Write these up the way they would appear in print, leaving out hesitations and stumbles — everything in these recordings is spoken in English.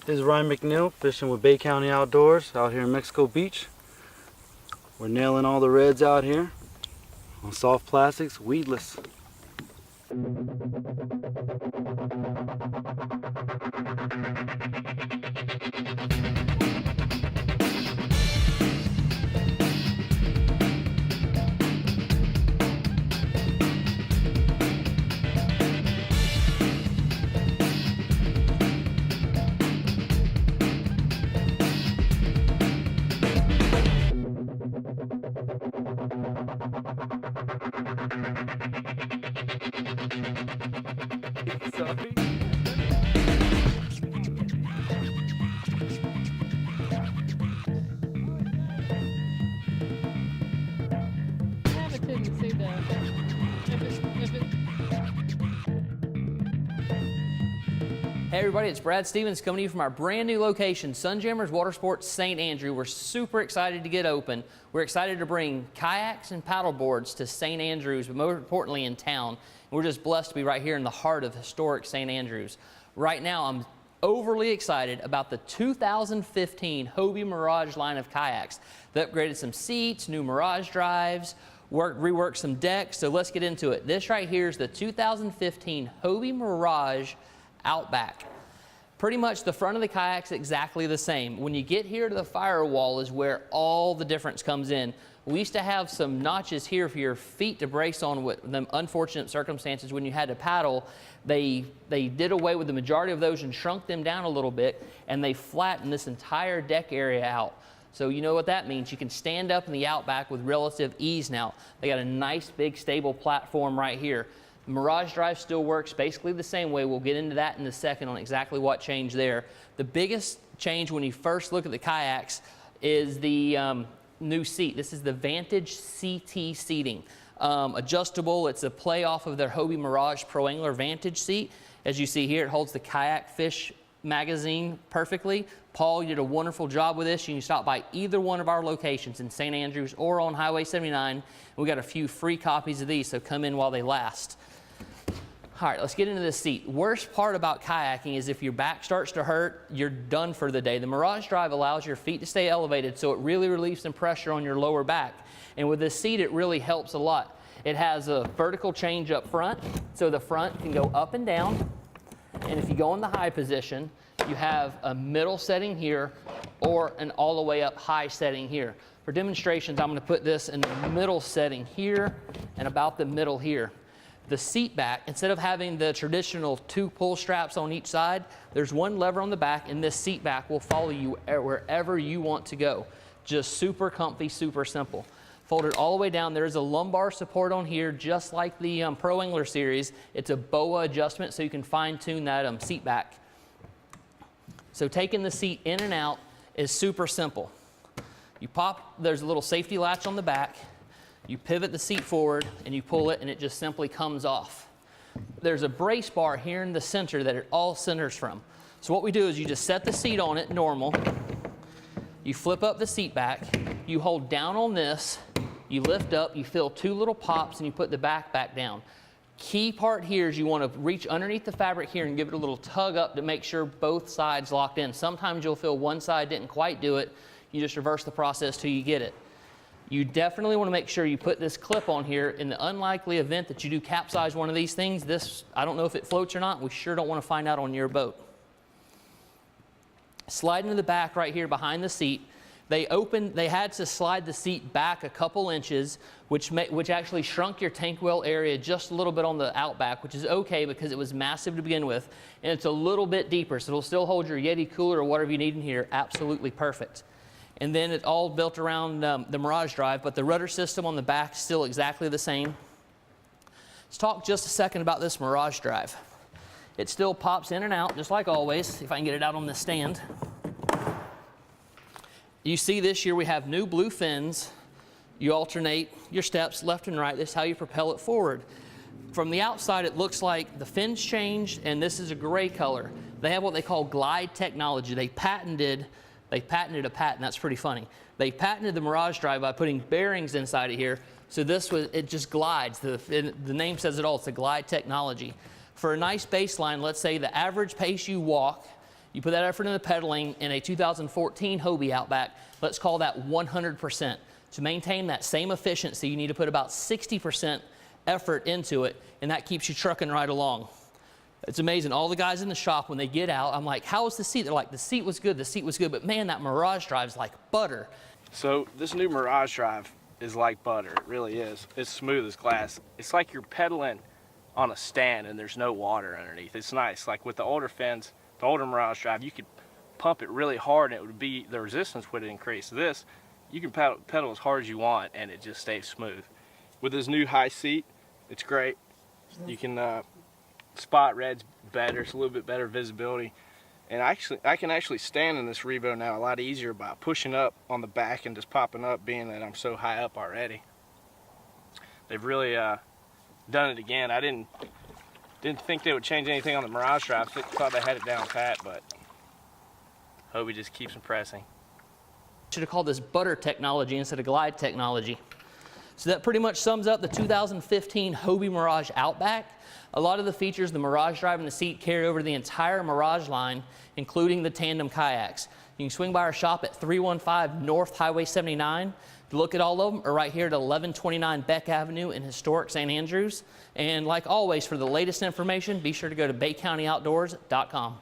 This is Ryan McNeil fishing with Bay County Outdoors out here in Mexico Beach. We're nailing all the reds out here on soft plastics, weedless. Sorry. I have a tendency to, Hey everybody, it's Brad Stevens coming to you from our brand new location, Sunjammers Water Sports St. Andrew. We're super excited to get open. We're excited to bring kayaks and paddle boards to St. Andrews, but more importantly in town. We're just blessed to be right here in the heart of historic St. Andrews. Right now I'm overly excited about the 2015 Hobie Mirage line of kayaks. They upgraded some seats, new Mirage drives, reworked some decks, so let's get into it. This right here is the 2015 Hobie Mirage Outback. Pretty much the front of the kayak's exactly the same. When you get here to the firewall is where all the difference comes in. We used to have some notches here for your feet to brace on with the unfortunate circumstances when you had to paddle. They did away with the majority of those and shrunk them down a little bit, and they flattened this entire deck area out. So you know what that means. You can stand up in the Outback with relative ease now. They got a nice big stable platform right here. The Mirage drive still works basically the same way. We'll get into that in a second on exactly what changed there. The biggest change when you first look at the kayaks is the new seat. This is the Vantage CT seating. Adjustable, it's a play off of their Hobie Mirage Pro Angler Vantage seat. As you see here, it holds the Kayak Fish magazine perfectly. Paul, you did a wonderful job with this. You can stop by either one of our locations in St. Andrews or on Highway 79. We got a few free copies of these, so come in while they last. All right, let's get into this seat. Worst part about kayaking is if your back starts to hurt, you're done for the day. The Mirage drive allows your feet to stay elevated, so it really relieves some pressure on your lower back. And with this seat, it really helps a lot. It has a vertical change up front, so the front can go up and down. And if you go in the high position, you have a middle setting here or an all the way up high setting here. For demonstrations, I'm going to put this in the middle setting here and about the middle here. The seat back, instead of having the traditional two pull straps on each side, there's one lever on the back, and this seat back will follow you wherever you want to go. Just super comfy, super simple. Fold it all the way down. There's a lumbar support on here, just like the Pro Angler series. It's a BOA adjustment, so you can fine tune that seat back. So taking the seat in and out is super simple. You pop, there's a little safety latch on the back. You pivot the seat forward and you pull it, and it just simply comes off. There's a brace bar here in the center that it all centers from. So what we do is you just set the seat on it normal. You flip up the seat back. You hold down on this. You lift up. You feel two little pops, and you put the back down. Key part here is you want to reach underneath the fabric here and give it a little tug up to make sure both sides locked in. Sometimes you'll feel one side didn't quite do it. You just reverse the process till you get it. You definitely want to make sure you put this clip on here. In the unlikely event that you do capsize one of these things, this, I don't know if it floats or not. We sure don't want to find out on your boat. Slide into the back right here behind the seat. They had to slide the seat back a couple inches, which actually shrunk your tank well area just a little bit on the Outback, which is okay because it was massive to begin with. And it's a little bit deeper, so it'll still hold your Yeti cooler or whatever you need in here absolutely perfect. And then it's all built around the Mirage drive, but the rudder system on the back is still exactly the same. Let's talk just a second about this Mirage drive. It still pops in and out, just like always, if I can get it out on the stand. You see this year we have new blue fins. You alternate your steps left and right. This is how you propel it forward. From the outside, it looks like the fins changed, and this is a gray color. They have what they call glide technology. They patented a patent. That's pretty funny. They patented the Mirage drive by putting bearings inside of here. So it just glides. The name says it all. It's a glide technology. For a nice baseline, let's say the average pace you walk, You put that effort into pedaling in a 2014 Hobie Outback, let's call that 100%. To maintain that same efficiency, you need to put about 60% effort into it, and that keeps you trucking right along. It's amazing. All the guys in the shop, when they get out, I'm like, how was the seat? They're like, the seat was good, but man, that Mirage drive's like butter. So this new Mirage drive is like butter. It really is. It's smooth as glass. It's like you're pedaling on a stand and there's no water underneath. It's nice. Like with the older fins, the older Mirage drive, you could pump it really hard and it would be, the resistance would increase. This, you can pedal as hard as you want and it just stays smooth. With this new high seat, it's great. You can spot reds better. It's a little bit better visibility. And I can actually stand in this Revo now a lot easier by pushing up on the back and just popping up, being that I'm so high up already. They've really done it again. I didn't think they would change anything on the Mirage drive. I thought they had it down pat, but Hobie just keeps impressing. Should have called this butter technology instead of glide technology. So that pretty much sums up the 2015 Hobie Mirage Outback. A lot of the features the Mirage drive and the seat carry over the entire Mirage line, including the tandem kayaks. You can swing by our shop at 315 North Highway 79. To look at all of them are right here at 1129 Beck Avenue in historic St. Andrews. And like always, for the latest information, be sure to go to BayCountyOutdoors.com.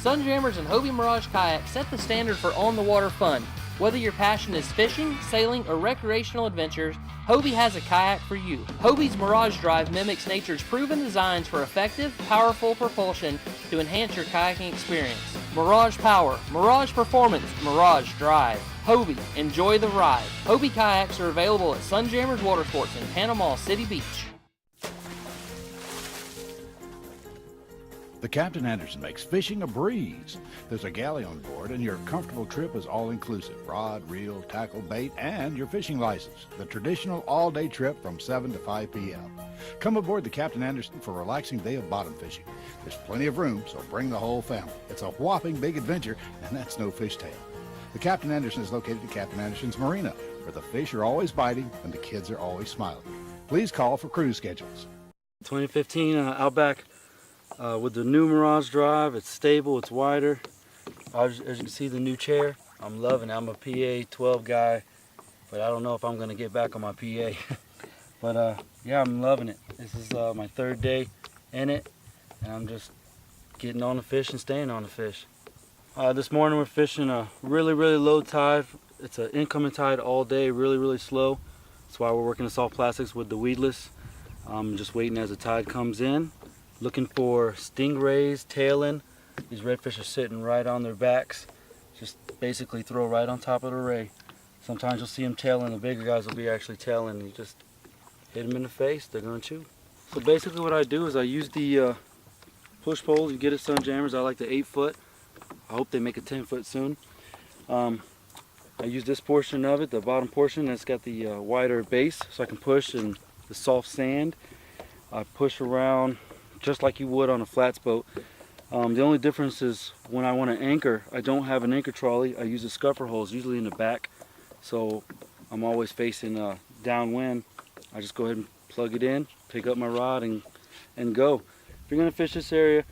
Sunjammers and Hobie Mirage kayaks set the standard for on-the-water fun. Whether your passion is fishing, sailing, or recreational adventures, Hobie has a kayak for you. Hobie's Mirage Drive mimics nature's proven designs for effective, powerful propulsion to enhance your kayaking experience. Mirage Power, Mirage Performance, Mirage Drive. Hobie, enjoy the ride. Hobie kayaks are available at Sunjammers Water Sports in Panama City Beach. The Captain Anderson makes fishing a breeze. There's a galley on board, and your comfortable trip is all-inclusive. Rod, reel, tackle, bait, and your fishing license. The traditional all-day trip from 7 to 5 p.m. Come aboard the Captain Anderson for a relaxing day of bottom fishing. There's plenty of room, so bring the whole family. It's a whopping big adventure, and that's no fishtail. The Captain Anderson is located at Captain Anderson's Marina, where the fish are always biting and the kids are always smiling. Please call for cruise schedules. 2015 Outback. With the new Mirage drive, it's stable, it's wider. As you can see, the new chair, I'm loving it. I'm a PA 12 guy, but I don't know if I'm going to get back on my PA. But yeah, I'm loving it. This is my third day in it, and I'm just getting on the fish and staying on the fish. This morning we're fishing a really low tide. It's an incoming tide all day, really slow. That's why we're working the soft plastics with the weedless. I'm just waiting as the tide comes in. Looking for stingrays, tailing. These redfish are sitting right on their backs. Just basically throw right on top of the ray. Sometimes you'll see them tailing. The bigger guys will be actually tailing. You just hit them in the face, they're going to chew. So basically what I do is I use the push pole. You get at Sunjammers. I like the 8-foot. I hope they make a 10-foot soon. I use this portion of it, the bottom portion, that's got the wider base, so I can push in the soft sand. I push around just like you would on a flats boat. The only difference is when I want to anchor, I don't have an anchor trolley. I use the scupper holes, usually in the back. So I'm always facing downwind. I just go ahead and plug it in, pick up my rod and go. If you're going to fish this area,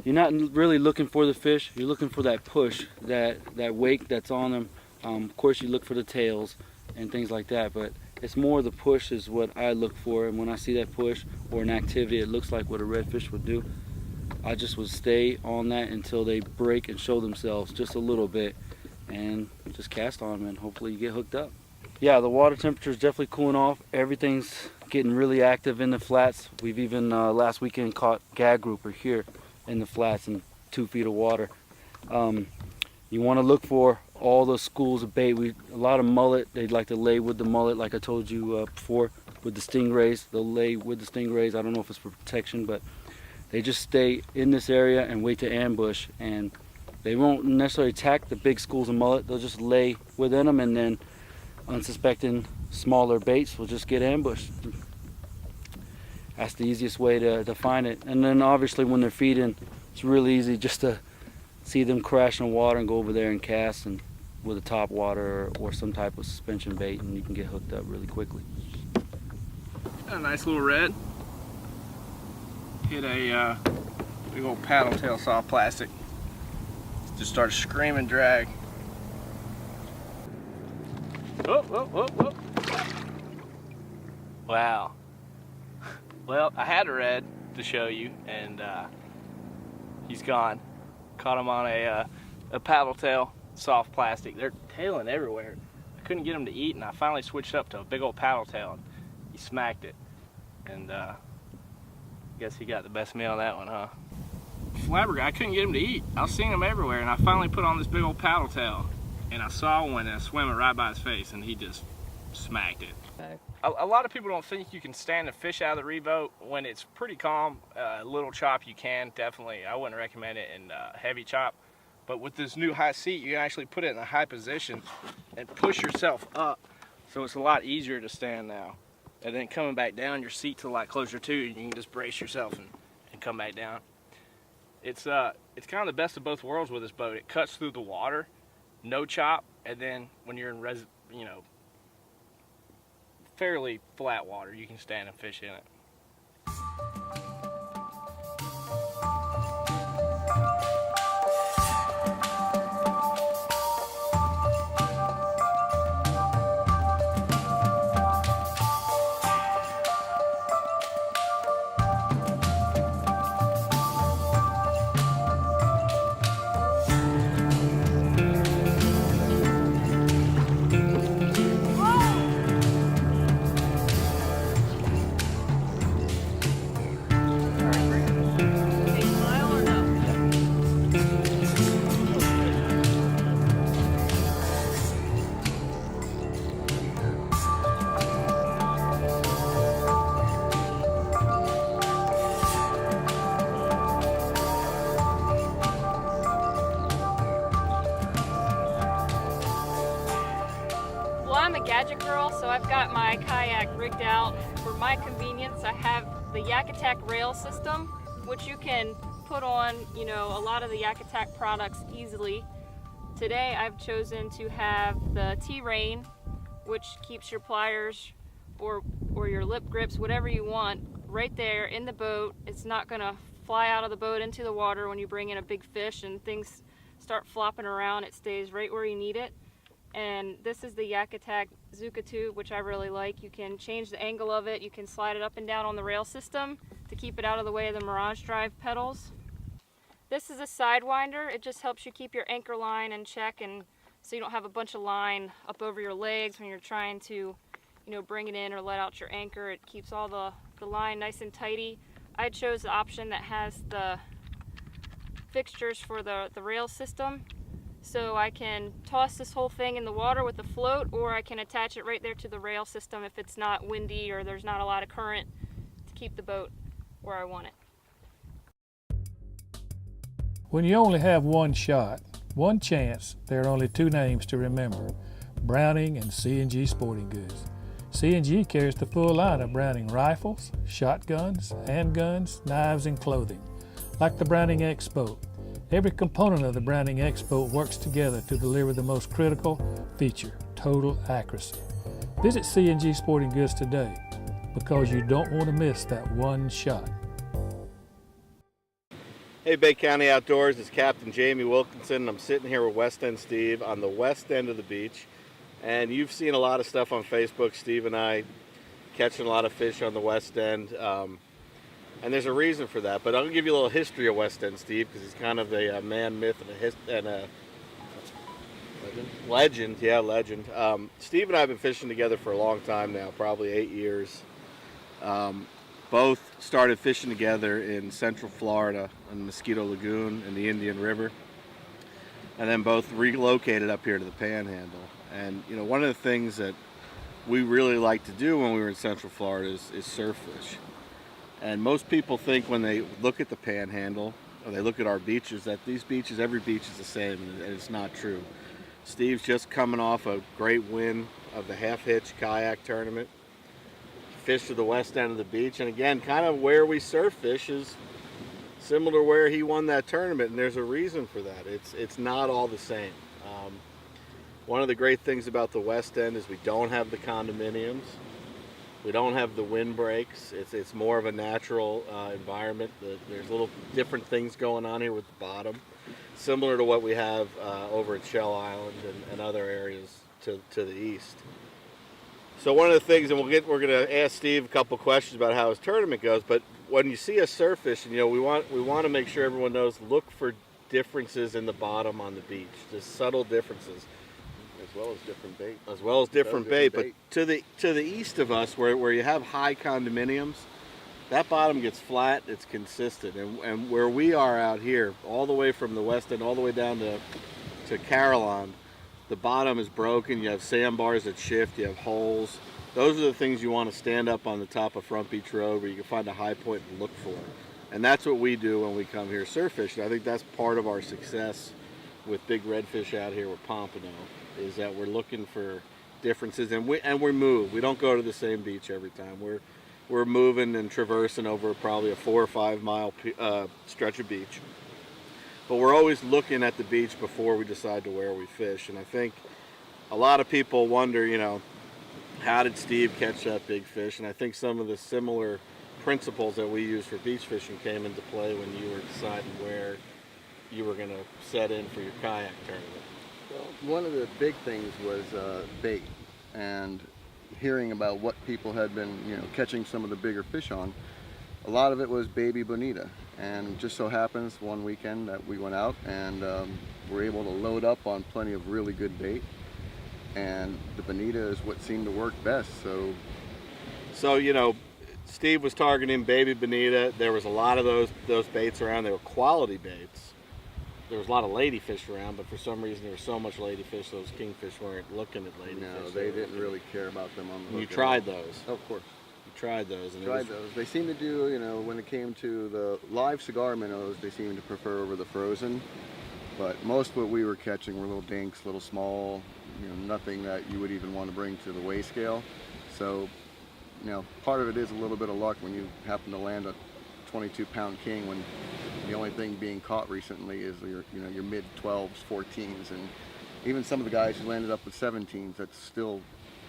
you're not really looking for the fish. You're looking for that push, that wake that's on them. Of course you look for the tails and things like that, but it's more the push is what I look for, and when I see that push or an activity it looks like what a redfish would do, I just would stay on that until they break and show themselves just a little bit and just cast on them and hopefully you get hooked up. Yeah, the water temperature is definitely cooling off. Everything's getting really active in the flats. We've even last weekend caught gag grouper here in the flats in 2 feet of water. You want to look for all the schools of bait. A lot of mullet, they'd like to lay with the mullet like I told you before with the stingrays. They'll lay with the stingrays. I don't know if it's for protection, but they just stay in this area and wait to ambush, and they won't necessarily attack the big schools of mullet. They'll just lay within them, and then unsuspecting smaller baits will just get ambushed. That's the easiest way to find it. And then obviously when they're feeding, it's really easy just to see them crash in the water and go over there and cast and with a top water or some type of suspension bait, and you can get hooked up really quickly. Got a nice little red. hit a big old paddle tail soft plastic. Just started screaming drag. Oh, oh, oh, oh. Wow. Well, I had a red to show you, and he's gone. Caught him on a paddle tail soft plastic. They're tailing everywhere. I couldn't get him to eat, and I finally switched up to a big old paddle tail, and he smacked it. And guess he got the best meal on that one, huh? Flabbergasted, I couldn't get him to eat. I was seeing him everywhere, and I finally put on this big old paddle tail, and I saw one and I swam it right by his face, and he just smacked it. Okay. A lot of people don't think you can stand a fish out of the reboat when it's pretty calm. Little chop you can, definitely. I wouldn't recommend it in heavy chop. But with this new high seat, you can actually put it in a high position and push yourself up. So it's a lot easier to stand now. And then coming back down, your seat's a lot closer to you. You can just brace yourself and come back down. It's kind of the best of both worlds with this boat. It cuts through the water, no chop, and then when you're in fairly flat water, you can stand and fish in it. I'm a gadget girl, so I've got my kayak rigged out. For my convenience, I have the Yak Attack rail system, which you can put on, a lot of the Yak Attack products easily. Today, I've chosen to have the T-Rain, which keeps your pliers or your lip grips, whatever you want, right there in the boat. It's not gonna fly out of the boat into the water when you bring in a big fish and things start flopping around. It stays right where you need it. And this is the Yak Attack Zuka tube, which I really like. You can change the angle of it. You can slide it up and down on the rail system to keep it out of the way of the Mirage Drive pedals. This is a sidewinder. It just helps you keep your anchor line in check, and so you don't have a bunch of line up over your legs when you're trying to, bring it in or let out your anchor. It keeps all the line nice and tighty. I chose the option that has the fixtures for the rail system. So I can toss this whole thing in the water with a float, or I can attach it right there to the rail system if it's not windy or there's not a lot of current to keep the boat where I want it. When you only have one shot, one chance, there are only two names to remember: Browning and C&G Sporting Goods. C&G carries the full line of Browning rifles, shotguns, handguns, knives, and clothing. Like the Browning X-Boat, every component of the Browning X-Boat works together to deliver the most critical feature: total accuracy. Visit C&G Sporting Goods today, because you don't want to miss that one shot. Hey, Bay County Outdoors, it's Captain Jamie Wilkinson. I'm sitting here with West End Steve on the west end of the beach. And you've seen a lot of stuff on Facebook, Steve and I catching a lot of fish on the west end. And there's a reason for that. But I'm going to give you a little history of West End Steve, because he's kind of a man, myth, and a legend. Yeah, legend. Steve and I have been fishing together for a long time now, probably 8 years. Both started fishing together in Central Florida in Mosquito Lagoon and the Indian River, and then both relocated up here to the Panhandle. And one of the things that we really liked to do when we were in Central Florida is surf fish. And most people think when they look at the Panhandle or they look at our beaches that these beaches, every beach is the same, and it's not true. Steve's just coming off a great win of the half-hitch kayak tournament. Fished to the west end of the beach, and again, kind of where we surf fish is similar to where he won that tournament, and there's a reason for that. It's not all the same. One of the great things about the west end is we don't have the condominiums. We don't have the wind breaks. It's more of a natural environment. There's little different things going on here with the bottom, similar to what we have over at Shell Island and other areas to the east. So one of the things, and we're going to ask Steve a couple questions about how his tournament goes, but when you see us surf fishing, you know, we want to make sure everyone knows, look for differences in the bottom on the beach, just subtle differences. As well as different bait. As well as different bait. But to the east of us, where you have high condominiums, that bottom gets flat, it's consistent. And where we are out here, all the way from the west end all the way down to Carillon, the bottom is broken. You have sandbars that shift, you have holes. Those are the things you want to stand up on the top of Front Beach Road where you can find a high point and look for. And that's what we do when we come here surf fishing. I think that's part of our success with big redfish out here with pompano, is that we're looking for differences, and we move. We don't go to the same beach every time. We're moving and traversing over probably a 4 or 5 mile stretch of beach. But we're always looking at the beach before we decide to where we fish. And I think a lot of people wonder, you know, how did Steve catch that big fish? And I think some of the similar principles that we use for beach fishing came into play when you were deciding where you were going to set in for your kayak tournament. Well, one of the big things was bait, and hearing about what people had been, you know, catching some of the bigger fish on. A lot of it was baby bonita, and just so happens one weekend that we went out and were able to load up on plenty of really good bait, and the bonita is what seemed to work best. So you know, Steve was targeting baby bonita. There was a lot of those baits around. They were quality baits. There was a lot of ladyfish around, but for some reason there was so much ladyfish, those kingfish weren't looking at ladyfish. No, they didn't really care about them on the hook. You tried those? Of course. You tried those? And tried those. They seemed to do, you know, when it came to the live cigar minnows, they seemed to prefer over the frozen. But most of what we were catching were little dinks, little small, you know, nothing that you would even want to bring to the weigh scale. So, you know, part of it is a little bit of luck when you happen to land a 22-pound king, when the only thing being caught recently is your mid 12s, 14s, and even some of the guys who landed up with 17s. That's still,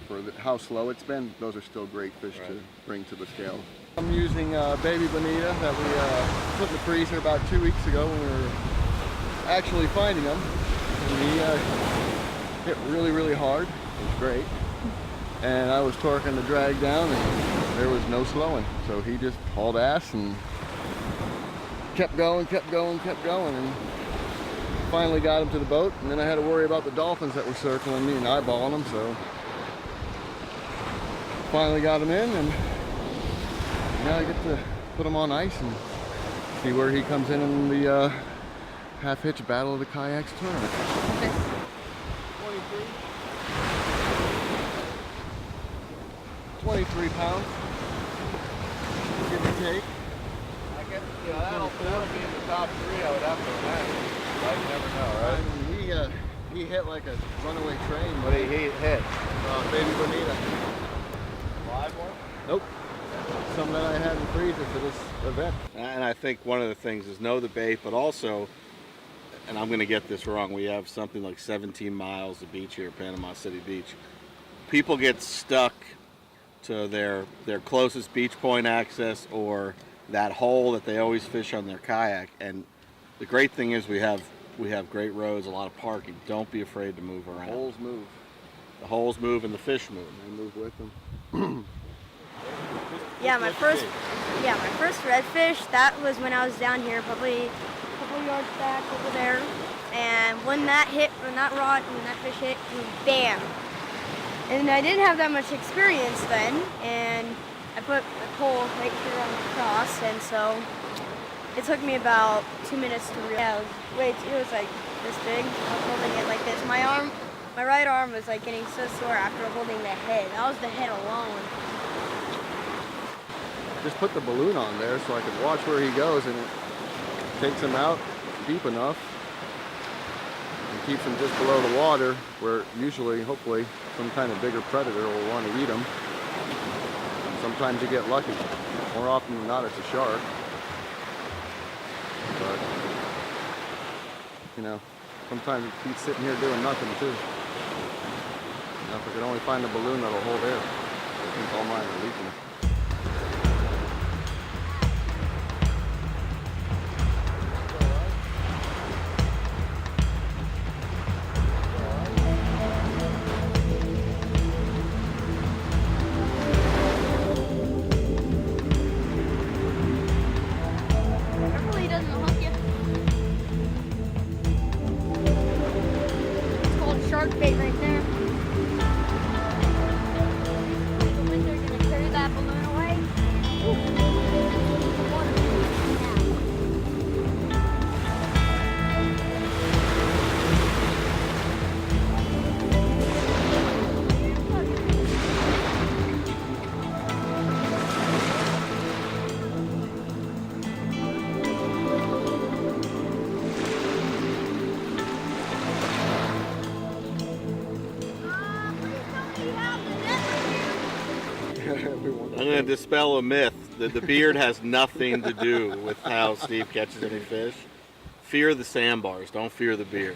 for how slow it's been, those are still great fish to bring to the scale. I'm using baby bonita that we put in the freezer about 2 weeks ago when we were actually finding them. And he hit really, really hard. It was great. And I was torquing the drag down, and there was no slowing. So he just hauled ass and kept going, and finally got him to the boat. And then I had to worry about the dolphins that were circling me and eyeballing them. So finally got him in, and now I get to put him on ice and see where he comes in the half-hitch battle of the kayaks tournament. 23 pounds, give or take. I guess, you know, that'll be in the top 3, I would have to imagine. But you never know, right? I mean, he hit like a runaway train. What did he hit? Baby bonita. Live one? Nope. Some that I had in the freezer for this event. And I think one of the things is know the bait, but also, and I'm going to get this wrong, we have something like 17 miles of beach here, Panama City Beach. People get stuck to their closest beach point access or that hole that they always fish on their kayak. And the great thing is we have great roads, a lot of parking. Don't be afraid to move around. The holes move. The holes move and the fish move. They move with them. Yeah, my first redfish, that was when I was down here, probably a couple yards back over there. And when that fish hit, bam. And I didn't have that much experience then, and I put a pole right here on the cross, and so it took me about 2 minutes to realize. It was like this big. I was holding it like this. My right arm was like getting so sore after holding the head. That was the head alone. Just put the balloon on there so I could watch where he goes, and it takes him out deep enough and keeps him just below the water, where usually, hopefully, some kind of bigger predator will want to eat him. Sometimes you get lucky. More often than not, it's a shark. But, you know, sometimes he's sitting here doing nothing too. Now, if I could only find a balloon that'll hold air. I think all mine are leaking. Hopefully he doesn't hook you. It's called shark bait right there. The wind, they're gonna carry that balloon away. I'm going to dispel a myth that the beard has nothing to do with how Steve catches any fish. Fear the sandbars, don't fear the beard.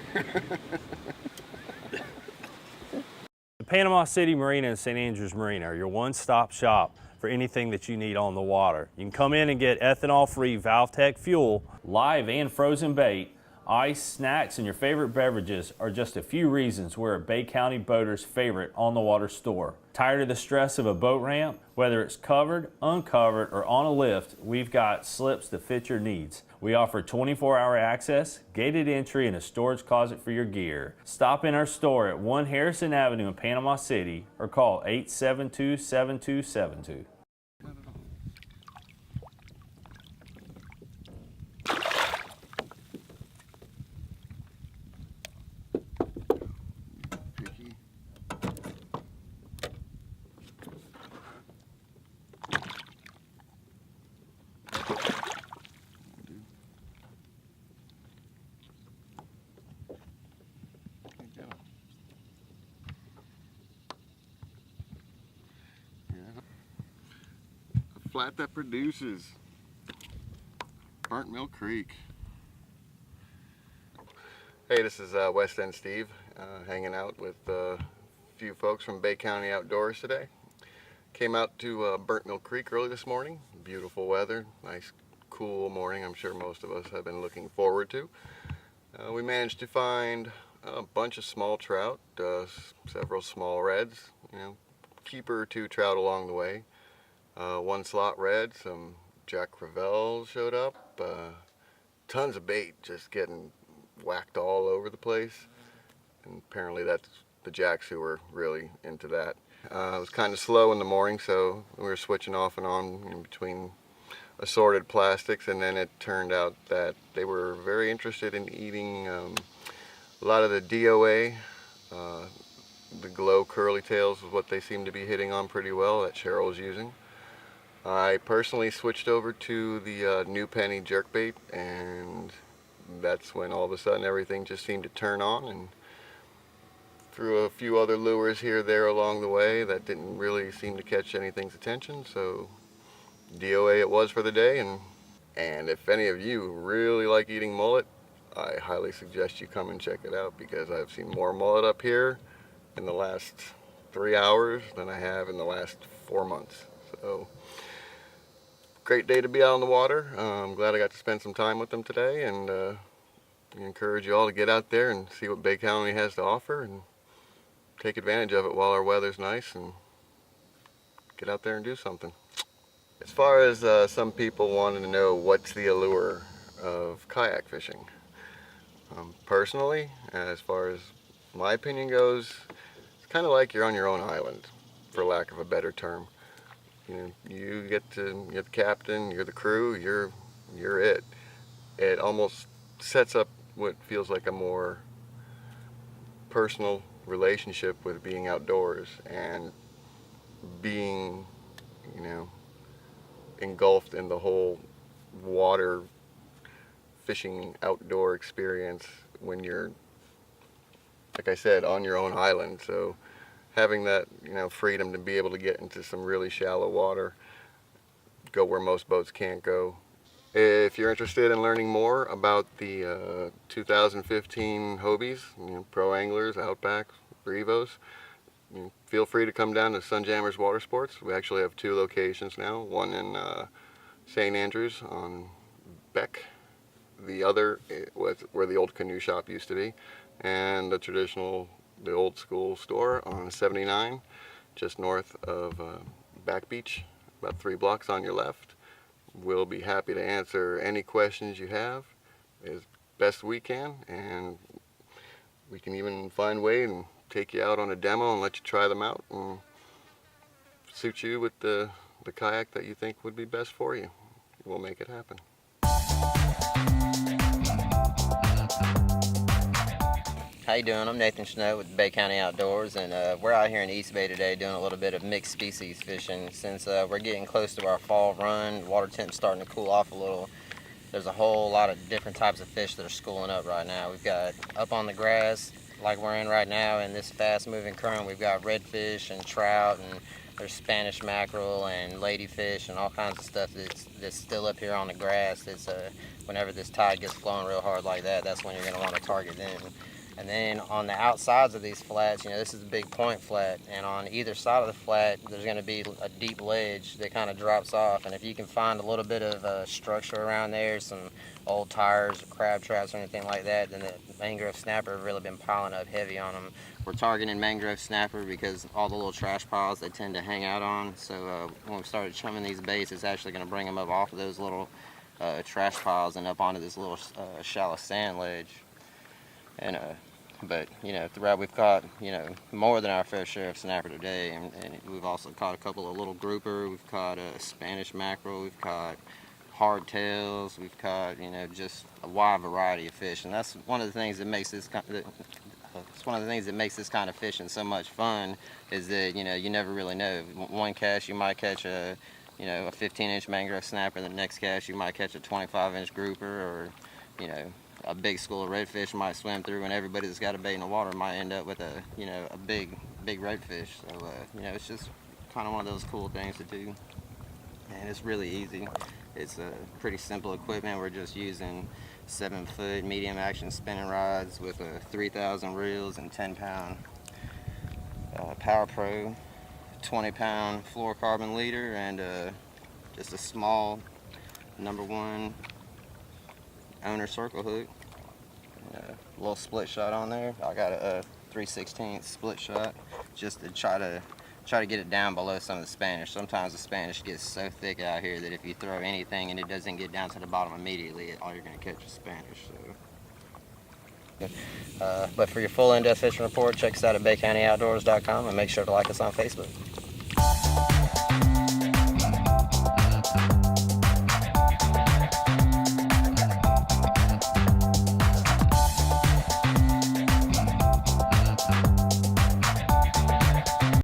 The Panama City Marina and St. Andrews Marina are your one-stop shop for anything that you need on the water. You can come in and get ethanol-free ValveTech fuel, live and frozen bait, ice, snacks, and your favorite beverages are just a few reasons we're a Bay County boater's favorite on-the-water store. Tired of the stress of a boat ramp? Whether it's covered, uncovered, or on a lift, we've got slips that fit your needs. We offer 24-hour access, gated entry, and a storage closet for your gear. Stop in our store at 1 Harrison Avenue in Panama City or call 872-7272. Picky. A flat that produces. Burnt Mill Creek. Hey, this is West End Steve, hanging out with a few folks from Bay County Outdoors today. Came out to Burnt Mill Creek early this morning. Beautiful weather, nice cool morning. I'm sure most of us have been looking forward to. We managed to find a bunch of small trout, several small reds, keeper or two trout along the way. One slot red, some Jack Crevel showed up, tons of bait just getting whacked all over the place, and apparently that's the jacks who were really into that. It was kind of slow in the morning, so we were switching off and on in between assorted plastics, and then it turned out that they were very interested in eating a lot of the DOA. The glow curly tails is what they seem to be hitting on pretty well that Cheryl's using. I personally switched over to the new penny jerkbait, and that's when all of a sudden everything just seemed to turn on, and threw a few other lures here there along the way that didn't really seem to catch anything's attention, so DOA it was for the day. And if any of you really like eating mullet, I highly suggest you come and check it out, because I've seen more mullet up here in the last 3 hours than I have in the last 4 months. So great day to be out on the water. I'm glad I got to spend some time with them today, and encourage you all to get out there and see what Bay County has to offer and take advantage of it while our weather's nice, and get out there and do something. As far as some people wanting to know what's the allure of kayak fishing, personally, as far as my opinion goes, it's kind of like you're on your own island, for lack of a better term. You get to, you're the captain, you're the crew, you're it. It almost sets up what feels like a more personal relationship with being outdoors and being, engulfed in the whole water fishing outdoor experience when you're, like I said, on your own island. So having that, freedom to be able to get into some really shallow water, go where most boats can't go. If you're interested in learning more about the 2015 Hobies, Pro Anglers, Outback, Brevos, feel free to come down to Sunjammers Water Sports. We actually have 2 locations now, one in St. Andrews on Beck, the other was where the old canoe shop used to be, and the old school store on 79, just north of Back Beach, about 3 blocks on your left. We'll be happy to answer any questions you have as best we can, and we can even find a way and take you out on a demo and let you try them out and suit you with the kayak that you think would be best for you. We'll make it happen. How you doing? I'm Nathan Snow with Bay County Outdoors, and we're out here in East Bay today doing a little bit of mixed species fishing. Since we're getting close to our fall run, water temp's starting to cool off a little. There's a whole lot of different types of fish that are schooling up right now. We've got up on the grass, like we're in right now, in this fast-moving current, we've got redfish and trout, and there's Spanish mackerel and ladyfish and all kinds of stuff that's still up here on the grass. It's whenever this tide gets flowing real hard like that, that's when you're going to want to target them. And then on the outsides of these flats, this is a big point flat, and on either side of the flat, there's going to be a deep ledge that kind of drops off. And if you can find a little bit of structure around there, some old tires, or crab traps, or anything like that, then the mangrove snapper have really been piling up heavy on them. We're targeting mangrove snapper because all the little trash piles they tend to hang out on. So when we started chumming these baits, it's actually going to bring them up off of those little trash piles and up onto this little shallow sand ledge. And but throughout we've caught more than our fair share of snapper today, and we've also caught a couple of little grouper. We've caught Spanish mackerel. We've caught hardtails. We've caught just a wide variety of fish, and that's one of the things that makes this kind of fishing so much fun. Is that you never really know. One cast you might catch a 15-inch mangrove snapper. The next cast you might catch a 25-inch grouper, or a big school of redfish might swim through, and everybody that's got a bait in the water might end up with a big redfish. So it's just kind of one of those cool things to do, and it's really easy. It's pretty simple equipment. We're just using 7-foot medium action spinning rods with 3,000 reels and 10-pound Power Pro 20-pound fluorocarbon leader, and just a small #1 owner circle hook, a little split shot on there. I got a 3/16 split shot just to try to get it down below some of the Spanish. Sometimes the Spanish gets so thick out here that if you throw anything and it doesn't get down to the bottom immediately, all you're going to catch is Spanish. So. But for your full in-depth fishing report, check us out at BayCountyOutdoors.com, and make sure to like us on Facebook.